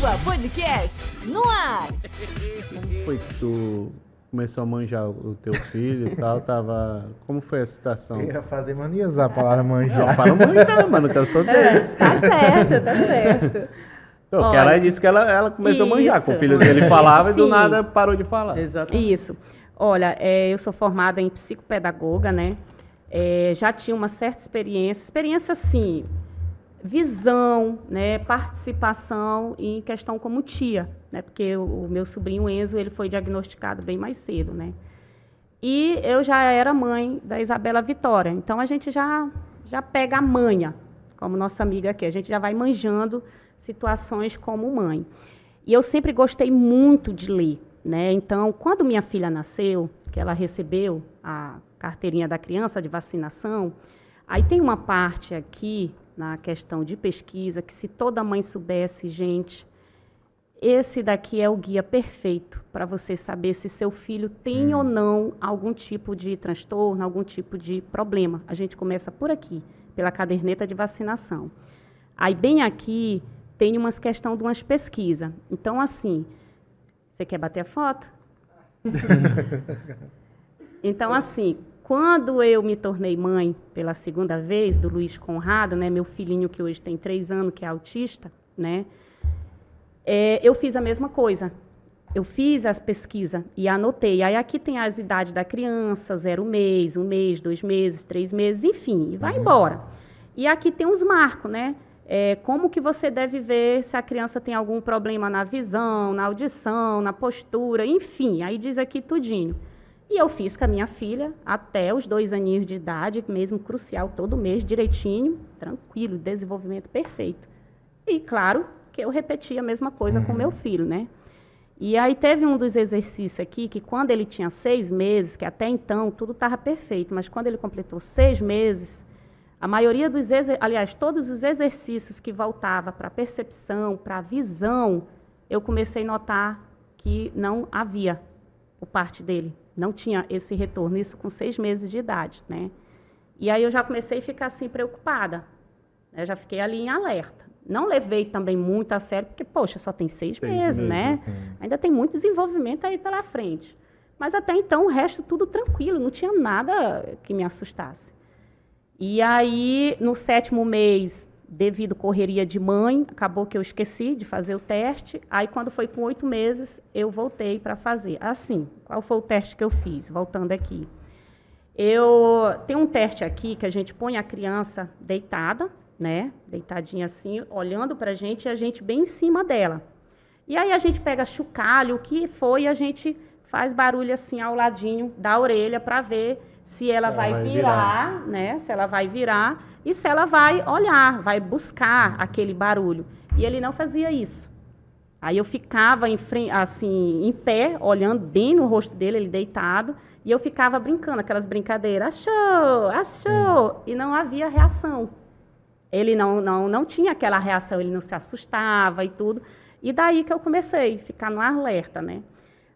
Égua Podcast no ar. Como foi que tu começou a manjar o teu filho e tal? Como foi a situação? Eu ia fazer mania usar a palavra manjar. Não, fala manjar, mano, que eu sou desse. Tá certo, tá certo. Então, que ela disse que ela começou a manjar, com o filho dele falava e do Sim. nada parou de falar. Exatamente. Isso. Olha, eu sou formada em psicopedagoga, né? Já tinha uma certa experiência assim, visão, né? Participação em questão como tia, né? Porque o meu sobrinho Enzo, ele foi diagnosticado bem mais cedo, né? E eu já era mãe da Isabela Vitória, então a gente já pega a manha, como nossa amiga aqui, a gente já vai manjando situações como mãe. E eu sempre gostei muito de ler, né? Então, quando minha filha nasceu, que ela recebeu a carteirinha da criança de vacinação, aí tem uma parte aqui na questão de pesquisa que se toda mãe soubesse, gente, esse daqui é o guia perfeito para você saber se seu filho tem ou não algum tipo de transtorno, algum tipo de problema. A gente começa por aqui, pela caderneta de vacinação. Aí, bem aqui, tem umas questões de umas pesquisas. Então, assim, você quer bater a foto? Então, assim, quando eu me tornei mãe pela segunda vez, do Luiz Conrado, né, meu filhinho que hoje tem 3 anos, que é autista, né, eu fiz a mesma coisa. Eu fiz as pesquisas e anotei. Aí aqui tem as idades da criança, 0 mês, 1 mês, 2 meses, 3 meses, enfim, e vai embora. E aqui tem os marcos, né? Como que você deve ver se a criança tem algum problema na visão, na audição, na postura, enfim, aí diz aqui tudinho. E eu fiz com a minha filha até os 2 aninhos de idade, mesmo crucial, todo mês, direitinho, tranquilo, desenvolvimento perfeito. E, claro, que eu repeti a mesma coisa com meu filho, né? E aí teve um dos exercícios aqui, que quando ele tinha 6 meses, que até então tudo estava perfeito, mas quando ele completou 6 meses, a maioria dos aliás, todos os exercícios que voltava para a percepção, para a visão, eu comecei a notar que não havia por parte dele. Não tinha esse retorno, isso com 6 meses de idade, né? E aí eu já comecei a ficar assim preocupada. Eu já fiquei ali em alerta. Não levei também muito a sério, porque, poxa, só tem 6 meses, né? Ainda tem muito desenvolvimento aí pela frente. Mas até então o resto tudo tranquilo, não tinha nada que me assustasse. E aí, no 7º mês, devido à correria de mãe, acabou que eu esqueci de fazer o teste. Aí, quando foi com 8 meses, eu voltei para fazer. Assim, qual foi o teste que eu fiz? Voltando aqui. Tem um teste aqui que a gente põe a criança deitada, né? Deitadinha assim, olhando para a gente e a gente bem em cima dela. E aí a gente pega chocalho, o que foi, a gente faz barulho assim ao ladinho da orelha para ver se ela vai virar, né? Se ela vai virar e se ela vai olhar, vai buscar aquele barulho. E ele não fazia isso. Aí eu ficava assim, em pé, olhando bem no rosto dele, ele deitado, e eu ficava brincando, aquelas brincadeiras, achou, achou, e não havia reação. Ele não tinha aquela reação, ele não se assustava e tudo. E daí que eu comecei a ficar no alerta, né?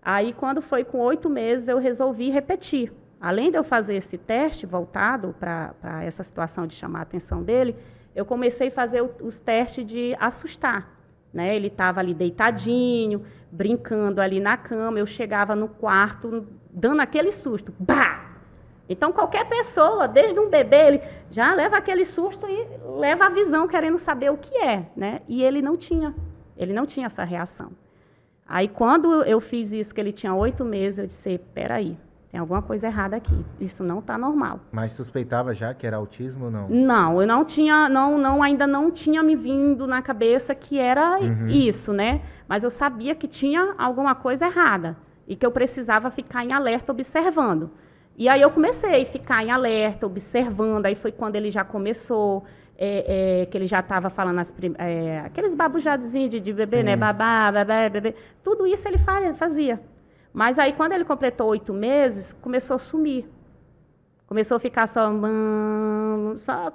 Aí, quando foi com 8 meses, eu resolvi repetir. Além de eu fazer esse teste voltado para essa situação de chamar a atenção dele, eu comecei a fazer os testes de assustar, né? Ele estava ali deitadinho, brincando ali na cama, eu chegava no quarto, dando aquele susto. Bah! Então, qualquer pessoa, desde um bebê, ele já leva aquele susto e leva a visão, querendo saber o que é, né? E ele não tinha essa reação. Aí, quando eu fiz isso, que ele tinha 8 meses, eu disse, peraí, tem alguma coisa errada aqui, isso não está normal. Mas suspeitava já que era autismo ou não? Não, eu não tinha, ainda não tinha me vindo na cabeça que era isso, né? Mas eu sabia que tinha alguma coisa errada e que eu precisava ficar em alerta observando. E aí eu comecei a ficar em alerta, observando, aí foi quando ele já começou, que ele já estava falando aqueles babujadozinhos de bebê, né? Babá, bebê, tudo isso ele fazia. Mas aí, quando ele completou 8 meses, começou a sumir. Começou a ficar só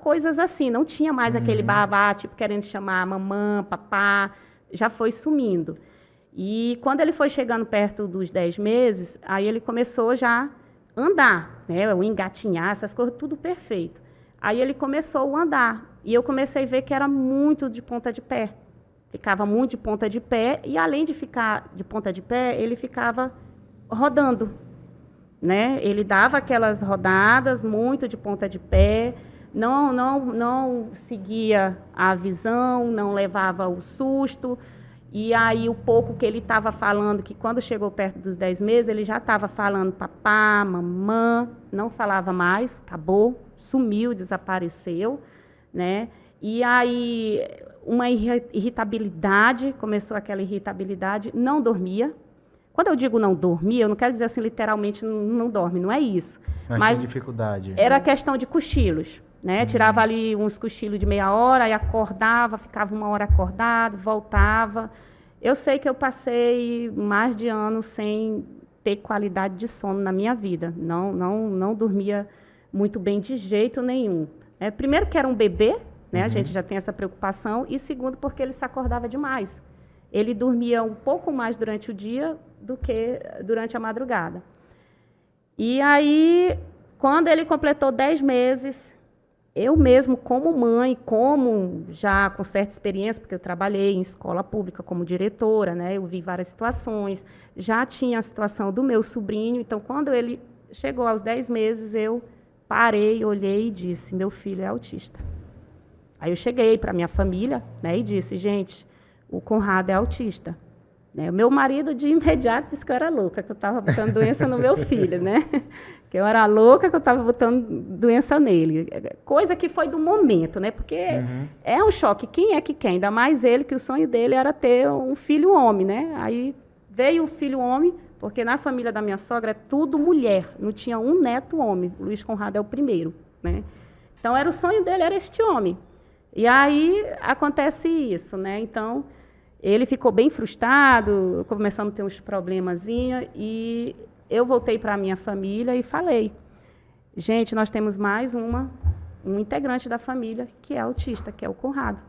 coisas assim, não tinha mais aquele babá, tipo, querendo chamar mamã, papá, já foi sumindo. E quando ele foi chegando perto dos 10 meses, aí ele começou já a andar, né? O engatinhar, essas coisas, tudo perfeito. Aí ele começou a andar, e eu comecei a ver que era muito de ponta de pé. ficava muito de ponta de pé, e além de ficar de ponta de pé, ele ficava rodando, né? Ele dava aquelas rodadas muito de ponta de pé, não seguia a visão, não levava o susto. E aí, o pouco que ele estava falando, que quando chegou perto dos 10 meses, ele já estava falando papá, mamã, não falava mais, acabou, sumiu, desapareceu, né? E aí, uma irritabilidade, começou aquela irritabilidade, não dormia. Quando eu digo não dormia, eu não quero dizer assim, literalmente, não dorme, não é isso. Mas tinha dificuldade. Era questão de cochilos, né? Tirava ali uns cochilos de meia hora, aí acordava, ficava 1 hora acordado, voltava. Eu sei que eu passei mais de ano sem ter qualidade de sono na minha vida. Não dormia muito bem de jeito nenhum. Primeiro que era um bebê, né? A gente já tem essa preocupação. E segundo, porque ele se acordava demais. Ele dormia um pouco mais durante o dia do que durante a madrugada. E aí, quando ele completou 10 meses... Eu mesmo, como mãe, como já com certa experiência, porque eu trabalhei em escola pública como diretora, né? Eu vi várias situações, já tinha a situação do meu sobrinho. Então, quando ele chegou aos 10 meses, eu parei, olhei e disse, meu filho é autista. Aí eu cheguei para a minha família, né, e disse, gente, o Conrado é autista. Né? O meu marido, de imediato, disse que eu era louca, que eu estava botando doença no meu filho, né? Que eu era louca, que eu estava botando doença nele. Coisa que foi do momento, né? Porque é um choque. Quem é que quer? Ainda mais ele, que o sonho dele era ter um filho homem, né? Aí veio o filho homem, porque na família da minha sogra é tudo mulher. Não tinha um neto homem. O Luiz Conrado é o primeiro, né? Então, era o sonho dele, era este homem. E aí, acontece isso, né? Então, ele ficou bem frustrado, começando a ter uns problemazinhos, e eu voltei para a minha família e falei, gente, nós temos mais um integrante da família que é autista, que é o Conrado.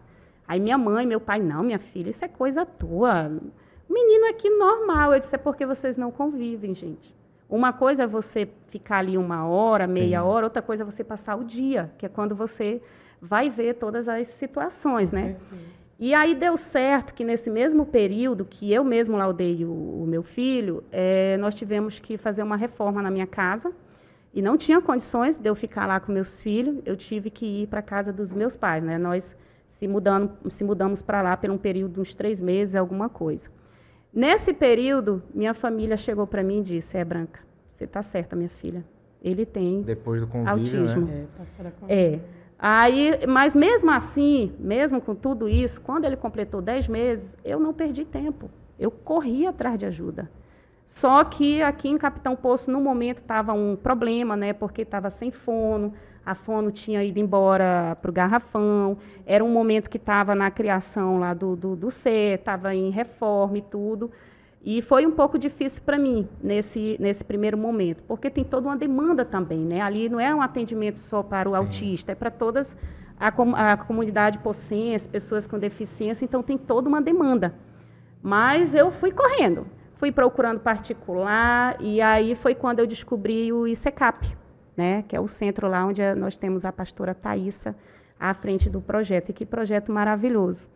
Aí minha mãe, meu pai, não, minha filha, isso é coisa tua. Menino aqui normal. Eu disse, é porque vocês não convivem, gente. Uma coisa é você ficar ali 1 hora, meia hora, outra coisa é você passar o dia, que é quando você vai ver todas as situações, né? E aí deu certo que nesse mesmo período que eu mesmo laudei o meu filho, nós tivemos que fazer uma reforma na minha casa e não tinha condições de eu ficar lá com meus filhos, eu tive que ir para a casa dos meus pais, né? Nós se mudamos para lá por um período de uns 3 meses, alguma coisa. Nesse período, minha família chegou para mim e disse, Branca, você está certa, minha filha, ele tem depois do convívio, autismo. Né? Aí, mas mesmo assim, mesmo com tudo isso, quando ele completou 10 meses, eu não perdi tempo. Eu corri atrás de ajuda. Só que aqui em Capitão Poço, no momento, estava um problema, né? Porque estava sem fono, a fono tinha ido embora para o Garrafão, era um momento que estava na criação lá do C, estava em reforma e tudo. E foi um pouco difícil para mim, nesse primeiro momento, porque tem toda uma demanda também, né? Ali não é um atendimento só para o autista, é para todas a comunidade pocense, pessoas com deficiência, então tem toda uma demanda. Mas eu fui correndo, fui procurando particular, e aí foi quando eu descobri o ICECAP, né? Que é o centro lá onde nós temos a pastora Thaísa à frente do projeto, e que projeto maravilhoso.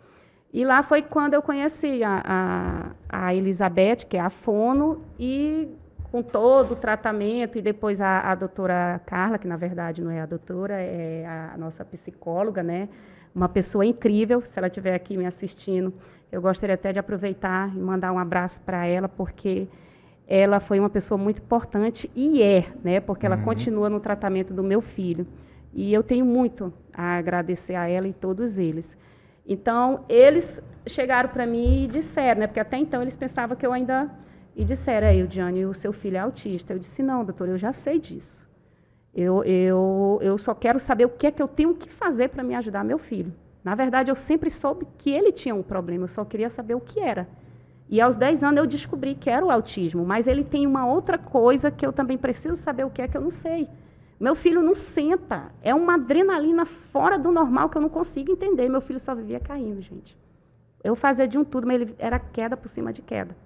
E lá foi quando eu conheci a Elizabeth, que é a fono, e com todo o tratamento, e depois a doutora Carla, que na verdade não é a doutora, é a nossa psicóloga, né? Uma pessoa incrível, se ela estiver aqui me assistindo, eu gostaria até de aproveitar e mandar um abraço para ela, porque ela foi uma pessoa muito importante, e né? Porque ela continua no tratamento do meu filho. E eu tenho muito a agradecer a ela e todos eles. Então, eles chegaram para mim e disseram, né? Porque até então eles pensavam que eu ainda... E disseram, Diane, o seu filho é autista. Eu disse, não, doutor, eu já sei disso. Eu só quero saber o que é que eu tenho que fazer para me ajudar meu filho. Na verdade, eu sempre soube que ele tinha um problema, eu só queria saber o que era. E aos 10 anos eu descobri que era o autismo, mas ele tem uma outra coisa que eu também preciso saber o que é que eu não sei. Meu filho não senta, é uma adrenalina fora do normal que eu não consigo entender. Meu filho só vivia caindo, gente. Eu fazia de um tudo, mas ele era queda por cima de queda.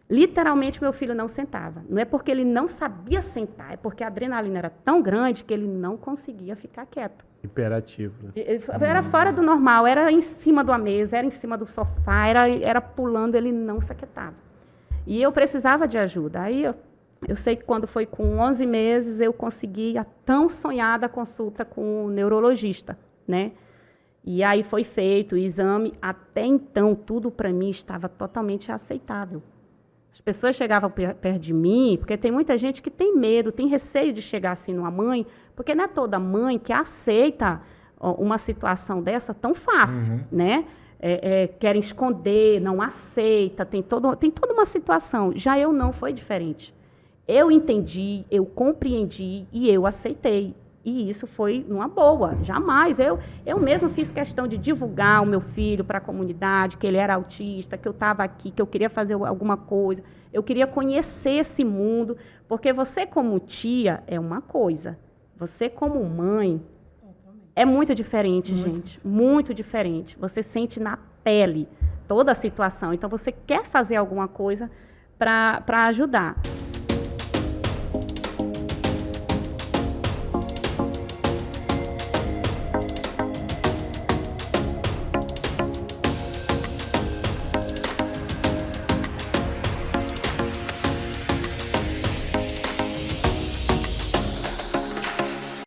Literalmente, meu filho não sentava. Não é porque ele não sabia sentar, é porque a adrenalina era tão grande que ele não conseguia ficar quieto. Imperativo. Né? Era fora do normal, era em cima de uma mesa, era em cima do sofá, era pulando, ele não se aquietava. E eu precisava de ajuda. Aí eu sei que quando foi com 11 meses, eu consegui a tão sonhada consulta com o neurologista, né? E aí foi feito o exame. Até então, tudo para mim estava totalmente aceitável. As pessoas chegavam perto de mim, porque tem muita gente que tem medo, tem receio de chegar assim numa mãe, porque não é toda mãe que aceita uma situação dessa tão fácil, né? Querem esconder, não aceita, tem toda uma situação. Já eu não, foi diferente. Eu entendi, eu compreendi e eu aceitei. E isso foi numa boa, jamais. Eu mesma fiz questão de divulgar o meu filho para a comunidade, que ele era autista, que eu estava aqui, que eu queria fazer alguma coisa. Eu queria conhecer esse mundo, porque você como tia é uma coisa. Você como mãe é muito diferente, gente. Muito diferente. Você sente na pele toda a situação. Então, você quer fazer alguma coisa para ajudar.